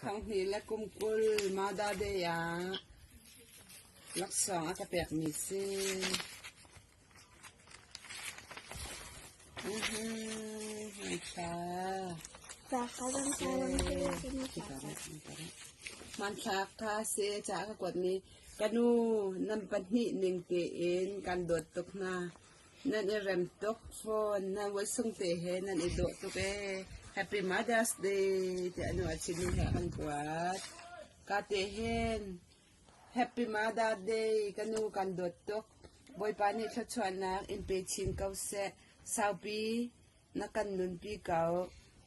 ขังหีและกุมกุลมาดาเดียลักษณะกระเปียกมีซีค่ะมันชักคาเซจากกดนี้กันนูนั่นปัญหิหนึ่งเตเอ็นกันโดดตกนานั่นเริ่มตกฝนนั่นวันส่งเตเฮนั่นโดดตกHappy Mother's Day จะอนุญาตชิมให้กันกวาดกาเตเฮน Happy Mother's Day กันนูกันโดดตกบอยปานิชัดชวนนักอินเปชินเกาเซสาวปีนักกันนุนปีเก่า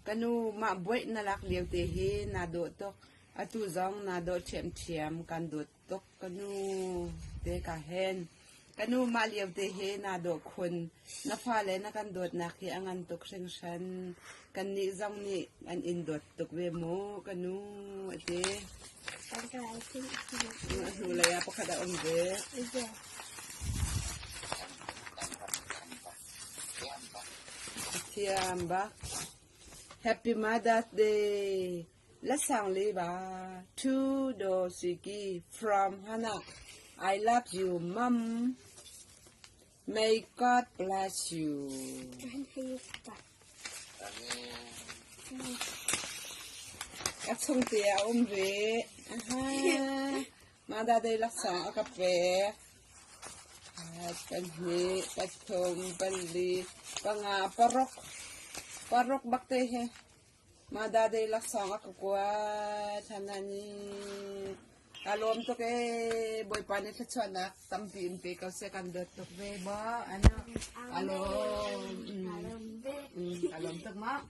กันนูมาบวยน่ารักเลี้ยวเตเฮนาโดดตกอตุจองนาโดดเฉียมกันโดดตกกันนูเตกาเฮนกันนูมาเลี้ยวเตเฮนาโดดคนนับฟ้าเลยนักกันโดดนักที่อังันตกเชิงชันกันนี่จังนี่อันอินโดดตกเวโมกันนูเตนูเลยอะปะขดาอมเดเทียมบะ Happy Mother's Day และสั่งเลยบะ To Dosiki from Hana I love you mom May God bless you กระชงเตียอมเวมาดาได้รักษาอากาเฟปัญหีปัทมปัลลีปังอาปรกบักเตเฮมาดาได้รักษาอากกัวท่านันอารมณ์ตัวเกบอยปานิชชวนักตั้มปีนไปเขาเสกันเดือดตัวเวบ่อันนั้นอารมณ์ตัวมั้ง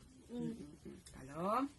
อารมณ์